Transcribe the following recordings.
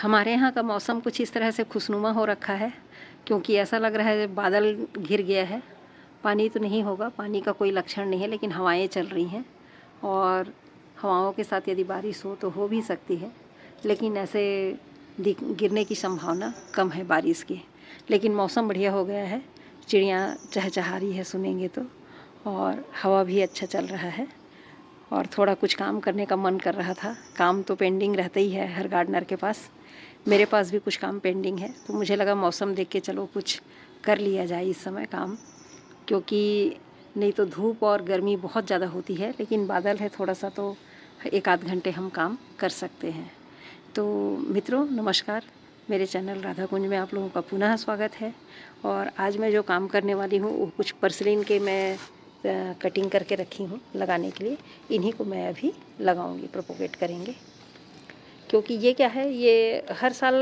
हमारे यहाँ का मौसम कुछ इस तरह से खुशनुमा हो रखा है, क्योंकि ऐसा लग रहा है बादल घिर गया है। पानी तो नहीं होगा, पानी का कोई लक्षण नहीं है, लेकिन हवाएं चल रही हैं और हवाओं के साथ यदि बारिश हो तो हो भी सकती है, लेकिन ऐसे गिरने की संभावना कम है बारिश की। लेकिन मौसम बढ़िया हो गया है, चिड़ियाँ चहचहा रही है सुनेंगे तो, और हवा भी अच्छा चल रहा है और थोड़ा कुछ काम करने का मन कर रहा था। काम तो पेंडिंग रहता ही है हर गार्डनर के पास, मेरे पास भी कुछ काम पेंडिंग है, तो मुझे लगा मौसम देख के चलो कुछ कर लिया जाए इस समय काम, क्योंकि नहीं तो धूप और गर्मी बहुत ज़्यादा होती है, लेकिन बादल है थोड़ा सा तो एक आध घंटे हम काम कर सकते हैं। तो मित्रों नमस्कार, मेरे चैनल राधा कुंज में आप लोगों का पुनः स्वागत है। और आज मैं जो काम करने वाली हूँ वो कुछ पर्सलिन के मैं कटिंग करके रखी हूँ लगाने के लिए। इन्हीं को मैं अभी लगाऊंगी, प्रोपोगेट करेंगे, क्योंकि ये क्या है, ये हर साल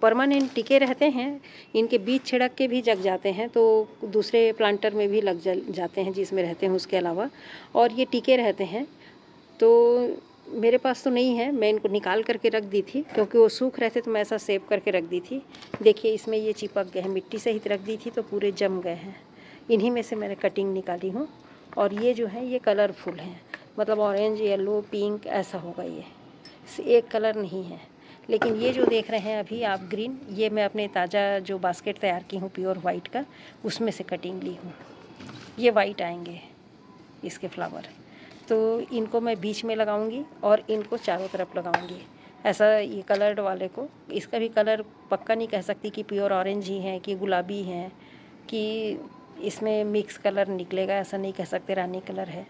परमानेंट टिके रहते हैं। इनके बीज छिड़क के भी जग जाते हैं तो दूसरे प्लांटर में भी लग जाते हैं जिसमें रहते हैं उसके अलावा, और ये टिके रहते हैं। तो मेरे पास तो नहीं है, मैं इनको निकाल करके रख दी थी, क्योंकि वो सूख रहे थे तो मैं ऐसा सेव करके रख दी थी। देखिए इसमें ये चिपक गए हैं, मिट्टी सहित रख दी थी तो पूरे जम गए हैं। इन्हीं में से मैंने कटिंग निकाली हूँ, और ये जो है ये कलरफुल हैं, मतलब ऑरेंज, येलो, पिंक ऐसा होगा। ये एक कलर नहीं है, लेकिन ये जो देख रहे हैं अभी आप ग्रीन, ये मैं अपने ताज़ा जो बास्केट तैयार की हूँ प्योर वाइट का, उसमें से कटिंग ली हूँ। ये वाइट आएंगे इसके फ्लावर, तो इनको मैं बीच में लगाऊंगी और इनको चारों तरफ लगाऊंगी। ऐसा ये कलर्ड वाले को, इसका भी कलर पक्का नहीं कह सकती कि प्योर ऑरेंज ही है कि गुलाबी है कि इसमें मिक्स कलर निकलेगा, ऐसा नहीं कह सकते, रानी कलर है।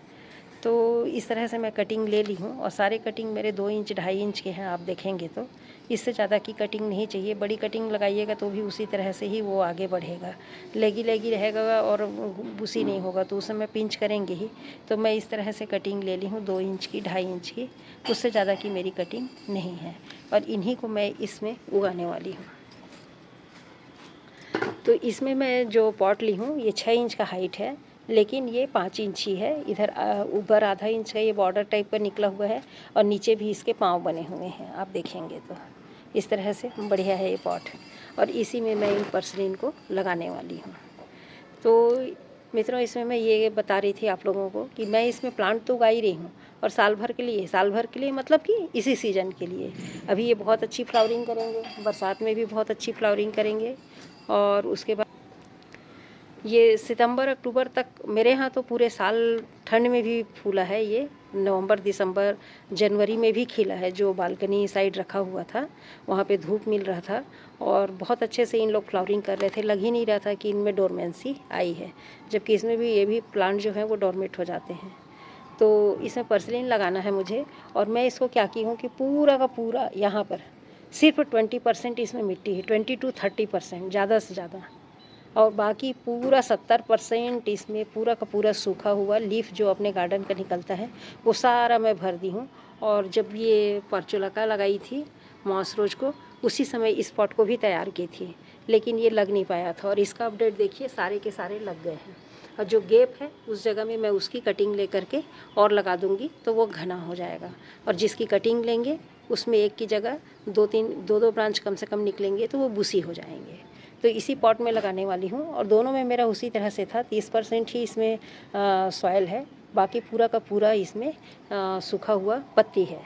तो इस तरह से मैं कटिंग ले ली हूँ, और सारे कटिंग मेरे 2 इंच 2.5 इंच के हैं। आप देखेंगे तो इससे ज़्यादा की कटिंग नहीं चाहिए। बड़ी कटिंग लगाइएगा तो भी उसी तरह से ही वो आगे बढ़ेगा, लेगी रहेगा और बुसी नहीं होगा, तो उस समय पिंच करेंगे ही। तो मैं इस तरह से कटिंग ले ली हूँ 2 इंच की, 2.5 इंच की, उससे ज़्यादा की मेरी कटिंग नहीं है, और इन्हीं को मैं इसमें उगाने वाली हूँ। तो इसमें मैं जो पॉट ली हूँ ये 6 इंच का हाइट है, लेकिन ये 5 इंच ही है। इधर ऊपर आधा इंच का ये बॉर्डर टाइप का निकला हुआ है, और नीचे भी इसके पाँव बने हुए हैं। आप देखेंगे तो इस तरह से बढ़िया है ये पॉट, और इसी में मैं इन पर्सलिन को लगाने वाली हूँ। तो मित्रों इसमें मैं ये बता रही थी आप लोगों को कि मैं इसमें प्लांट तो उगा ही रही हूँ, और साल भर के लिए मतलब कि इसी सीज़न के लिए। अभी ये बहुत अच्छी फ्लावरिंग करेंगे, बरसात में भी बहुत अच्छी फ्लावरिंग करेंगे, और उसके बाद ये सितंबर अक्टूबर तक मेरे यहाँ तो पूरे साल ठंड में भी फूला है। ये नवंबर दिसंबर जनवरी में भी खिला है। जो बालकनी साइड रखा हुआ था वहाँ पे धूप मिल रहा था, और बहुत अच्छे से इन लोग फ्लावरिंग कर रहे थे। लग ही नहीं रहा था कि इनमें डोरमेंसी आई है, जबकि इसमें भी ये भी प्लांट जो है वो डोरमेट हो जाते हैं। तो इसमें पर्सलिन लगाना है मुझे, और मैं इसको क्या की हूँ कि पूरा का पूरा यहाँ पर सिर्फ 20% इसमें मिट्टी है, 20 to 30% ज़्यादा से ज़्यादा, और बाकी पूरा 70% इसमें पूरा का पूरा सूखा हुआ लीफ जो अपने गार्डन का निकलता है वो सारा मैं भर दी हूँ। और जब ये पर्चुलका लगाई थी मॉस रोज को, उसी समय इस पॉट को भी तैयार की थी, लेकिन ये लग नहीं पाया था। और इसका अपडेट देखिए, सारे के सारे लग गए हैं, और जो गैप है उस जगह में मैं उसकी कटिंग ले करके और लगा दूंगी तो वो घना हो जाएगा। और जिसकी कटिंग लेंगे उसमें एक की जगह 2 ब्रांच कम से कम निकलेंगे तो वो बुसी हो जाएंगे। तो इसी पॉट में लगाने वाली हूँ, और दोनों में मेरा उसी तरह से था। 30% ही इसमें सॉइल है, बाकी पूरा का पूरा इसमें सूखा हुआ पत्ती है।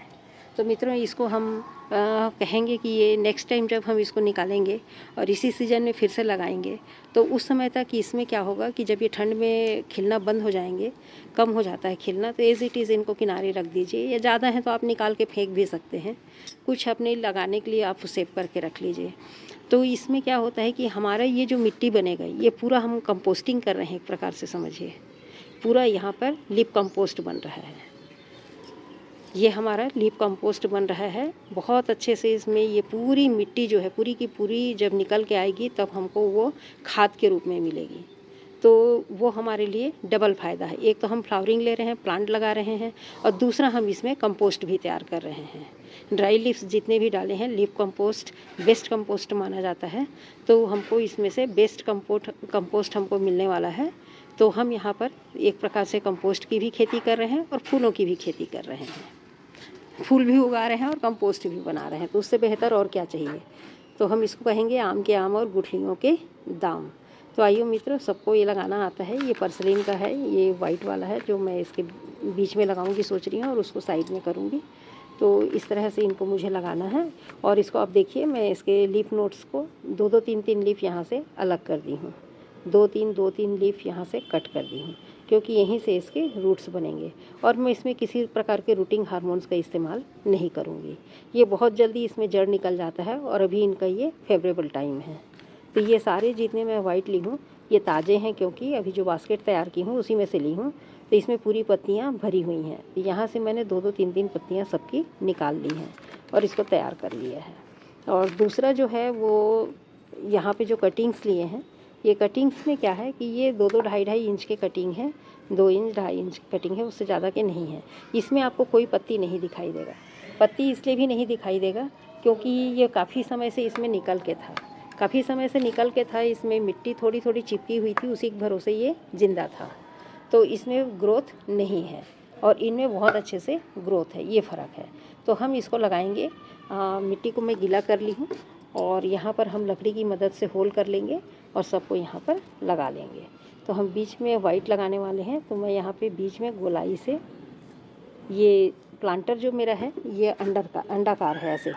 तो मित्रों इसको हम कहेंगे कि ये नेक्स्ट टाइम जब हम इसको निकालेंगे और इसी सीज़न में फिर से लगाएंगे, तो उस समय तक इसमें क्या होगा कि जब ये ठंड में खिलना बंद हो जाएंगे, कम हो जाता है खिलना, तो एज इट इज़ इनको किनारे रख दीजिए। या ज़्यादा है तो आप निकाल के फेंक भी सकते हैं, कुछ अपने लगाने के लिए आप सेव करके रख लीजिए। तो इसमें क्या होता है कि हमारा ये जो मिट्टी बनेगा ये पूरा हम कंपोस्टिंग कर रहे हैं, एक प्रकार से समझिए। पूरा यहाँ पर लिप कंपोस्ट बन रहा है, ये हमारा लीप कंपोस्ट बन रहा है बहुत अच्छे से। इसमें ये पूरी मिट्टी जो है पूरी की पूरी जब निकल के आएगी तब हमको वो खाद के रूप में मिलेगी, तो वो हमारे लिए डबल फ़ायदा है। एक तो हम फ्लावरिंग ले रहे हैं, प्लांट लगा रहे हैं, और दूसरा हम इसमें कंपोस्ट भी तैयार कर रहे हैं। ड्राई लीव्स जितने भी डाले हैं, लीफ कंपोस्ट बेस्ट कंपोस्ट माना जाता है, तो हमको इसमें से बेस्ट कंपोस्ट हमको मिलने वाला है। तो हम यहाँ पर एक प्रकार से कंपोस्ट की भी खेती कर रहे हैं और फूलों की भी खेती कर रहे हैं। फूल भी उगा रहे हैं और कंपोस्ट भी बना रहे हैं, तो उससे बेहतर और क्या चाहिए। तो हम इसको कहेंगे आम के आम और गुठलियों के दाम। तो आइए मित्रों, सबको ये लगाना आता है। ये पर्सलिन का है, ये वाइट वाला है जो मैं इसके बीच में लगाऊंगी सोच रही हूँ, और उसको साइड में करूँगी। तो इस तरह से इनको मुझे लगाना है। और इसको आप देखिए, मैं इसके लीफ नोट्स को 2-2 3-3 लीफ यहाँ से अलग कर दी हूँ, 2-3 लीफ यहाँ से कट कर दी हूँ, क्योंकि यहीं से इसके रूट्स बनेंगे। और मैं इसमें किसी प्रकार के रूटिंग हार्मोन्स का इस्तेमाल नहीं करूँगी। ये बहुत जल्दी इसमें जड़ निकल जाता है, और अभी इनका ये फेवरेबल टाइम है। तो ये सारे जितने मैं वाइट ली हूँ ये ताज़े हैं, क्योंकि अभी जो बास्केट तैयार की हूँ उसी में से ली हूँ। तो इसमें पूरी पत्तियाँ भरी हुई हैं। तो यहाँ से मैंने 2-2 3-3 पत्तियाँ सबकी निकाल ली हैं और इसको तैयार कर लिया है। और दूसरा जो है वो यहाँ पे जो कटिंग्स लिए हैं, ये कटिंग्स में क्या है कि ये 2-2 2.5 इंच के कटिंग है, 2 इंच 2.5 इंच कटिंग है, उससे ज़्यादा के नहीं है। इसमें आपको कोई पत्ती नहीं दिखाई देगा। पत्ती इसलिए भी नहीं दिखाई देगा क्योंकि ये काफ़ी समय से इसमें निकल के था, इसमें मिट्टी थोड़ी थोड़ी चिपकी हुई थी, उसी के भरोसे ये ज़िंदा था। तो इसमें ग्रोथ नहीं है, और इनमें बहुत अच्छे से ग्रोथ है, ये फ़र्क है। तो हम इसको लगाएंगे। मिट्टी को मैं गीला कर ली हूँ, और यहाँ पर हम लकड़ी की मदद से होल कर लेंगे और सबको यहाँ पर लगा लेंगे। तो हम बीच में वाइट लगाने वाले हैं। तो मैं यहाँ पे बीच में गोलाई से, ये प्लांटर जो मेरा है ये अंडाकार है, ऐसे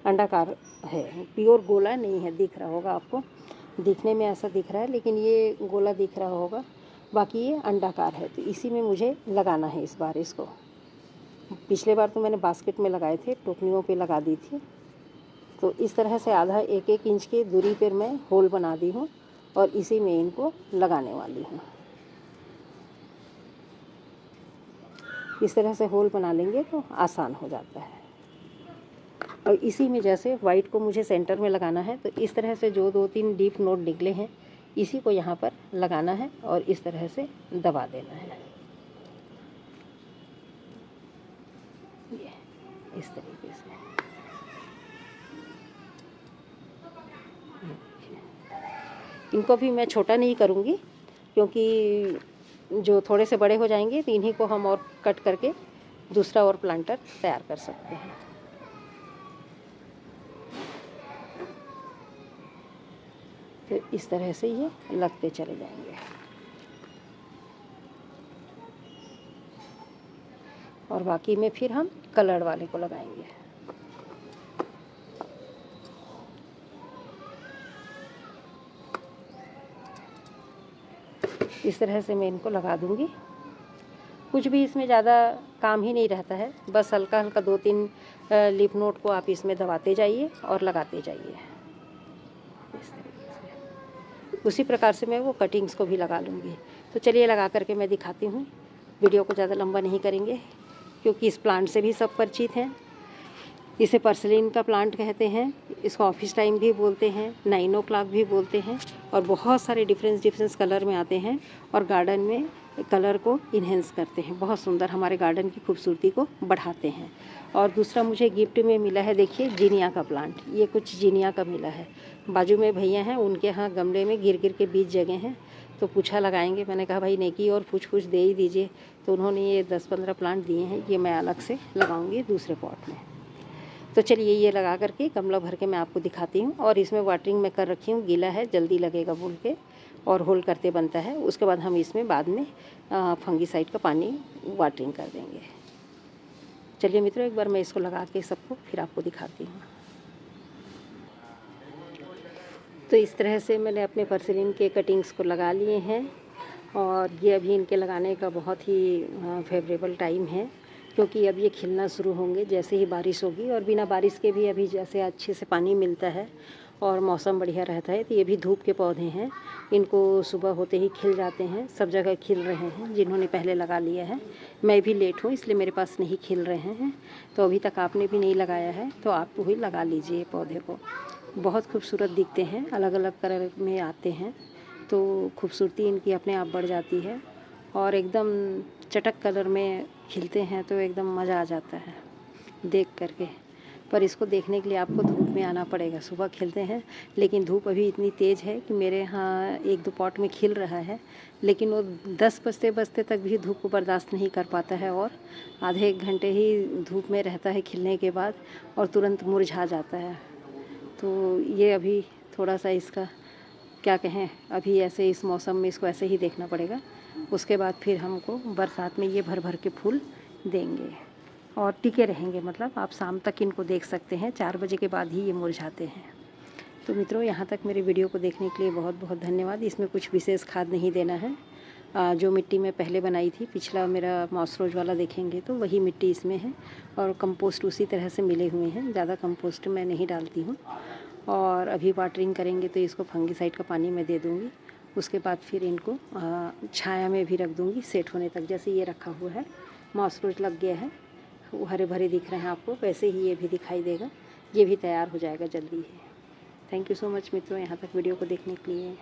अंडाकार है, प्योर गोला नहीं है। दिख रहा होगा आपको, दिखने में ऐसा दिख रहा है, लेकिन ये गोला दिख रहा होगा, बाकी ये अंडाकार है। तो इसी में मुझे लगाना है इस बार इसको। पिछले बार तो मैंने बास्केट में लगाए थे, टोकनियों पे लगा दी थी। तो इस तरह से आधा 1-1 इंच की दूरी पर मैं होल बना दी हूँ, और इसी में इनको लगाने वाली हूँ। इस तरह से होल बना लेंगे तो आसान हो जाता है। और इसी में जैसे वाइट को मुझे सेंटर में लगाना है, तो इस तरह से जो 2-3 डीप नोट निकले हैं इसी को यहाँ पर लगाना है और इस तरह से दबा देना है। ये इस तरीके से। इनको भी मैं छोटा नहीं करूँगी, क्योंकि जो थोड़े से बड़े हो जाएंगे तो इन्हीं को हम और कट करके दूसरा और प्लांटर तैयार कर सकते हैं। तो इस तरह से ये लगते चले जाएंगे, और बाकी में फिर हम कलर वाले को लगाएंगे। इस तरह से मैं इनको लगा दूंगी। कुछ भी इसमें ज़्यादा काम ही नहीं रहता है, बस हल्का हल्का 2-3 लीफ नोट को आप इसमें दबाते जाइए और लगाते जाइए। इस तरीके से उसी प्रकार से मैं वो कटिंग्स को भी लगा लूँगी। तो चलिए लगा करके मैं दिखाती हूँ। वीडियो को ज़्यादा लंबा नहीं करेंगे, क्योंकि इस प्लांट से भी सब परिचित हैं। इसे पर्सलिन का प्लांट कहते हैं, इसको ऑफिस टाइम भी बोलते हैं, 9 o'clock भी बोलते हैं, और बहुत सारे डिफरेंस कलर में आते हैं और गार्डन में कलर को इन्हेंस करते हैं, बहुत सुंदर हमारे गार्डन की खूबसूरती को बढ़ाते हैं। और दूसरा मुझे गिफ्ट में मिला है, देखिए जीनिया का प्लांट, ये कुछ जीनिया का मिला है। बाजू में भैया हैं, उनके यहाँ गमले में गिर गिर के बीज जगह हैं, तो पूछा लगाएंगे। मैंने कहा भाई नेकी और कुछ दे ही दीजिए। तो उन्होंने ये 10-15 प्लांट दिए हैं, ये मैं अलग से लगाऊंगी दूसरे पॉट में। तो चलिए ये लगा करके गमला भर के मैं आपको दिखाती हूँ। और इसमें वाटरिंग मैं कर रखी हूँ, गीला है, जल्दी लगेगा बोल के, और होल करते बनता है। उसके बाद हम इसमें बाद में फंगीसाइड का पानी वाटरिंग कर देंगे। चलिए मित्रों, एक बार मैं इसको लगा के सबको फिर आपको दिखाती हूँ। तो इस तरह से मैंने अपने पर्सलिन के कटिंग्स को लगा लिए हैं, और ये अभी इनके लगाने का बहुत ही फेवरेबल टाइम है, क्योंकि अब ये खिलना शुरू होंगे जैसे ही बारिश होगी। और बिना बारिश के भी अभी जैसे अच्छे से पानी मिलता है और मौसम बढ़िया रहता है, तो ये भी धूप के पौधे हैं, इनको सुबह होते ही खिल जाते हैं। सब जगह खिल रहे हैं जिन्होंने पहले लगा लिया है। मैं भी लेट हूँ इसलिए मेरे पास नहीं खिल रहे हैं। तो अभी तक आपने भी नहीं लगाया है तो आप भी लगा लीजिए पौधे को। बहुत खूबसूरत दिखते हैं, अलग अलग कलर में आते हैं, तो खूबसूरती इनकी अपने आप बढ़ जाती है। और एकदम चटक कलर में खिलते हैं तो एकदम मज़ा आ जाता है देख करके। पर इसको देखने के लिए आपको धूप में आना पड़ेगा। सुबह खिलते हैं, लेकिन धूप अभी इतनी तेज़ है कि मेरे यहाँ 1-2 पॉट में खिल रहा है, लेकिन वो 10 बजते तक भी धूप को बर्दाश्त नहीं कर पाता है और आधे 1 घंटे ही धूप में रहता है खिलने के बाद और तुरंत मुरझा जाता है। तो ये अभी थोड़ा सा इसका क्या कहें, अभी ऐसे इस मौसम में इसको ऐसे ही देखना पड़ेगा। उसके बाद फिर हमको बरसात में ये भर भर के फूल देंगे और टिके रहेंगे, मतलब आप शाम तक इनको देख सकते हैं। 4 बजे के बाद ही ये मुरझाते हैं। तो मित्रों, यहाँ तक मेरे वीडियो को देखने के लिए बहुत बहुत धन्यवाद। इसमें कुछ विशेष खाद नहीं देना है। जो मिट्टी मैं पहले बनाई थी, पिछला मेरा मॉस रोज वाला देखेंगे तो वही मिट्टी इसमें है और कंपोस्ट उसी तरह से मिले हुए हैं। ज़्यादा कंपोस्ट मैं नहीं डालती हूँ। और अभी वाटरिंग करेंगे तो इसको फंगीसाइड का पानी मैं दे दूँगी। उसके बाद फिर इनको छाया में भी रख दूँगी सेट होने तक। जैसे ये रखा हुआ है, मॉस रोज लग गया है, वो हरे भरे दिख रहे हैं आपको, वैसे ही ये भी दिखाई देगा। ये भी तैयार हो जाएगा जल्दी ही। थैंक यू सो मच मित्रों, यहाँ तक वीडियो को देखने के लिए।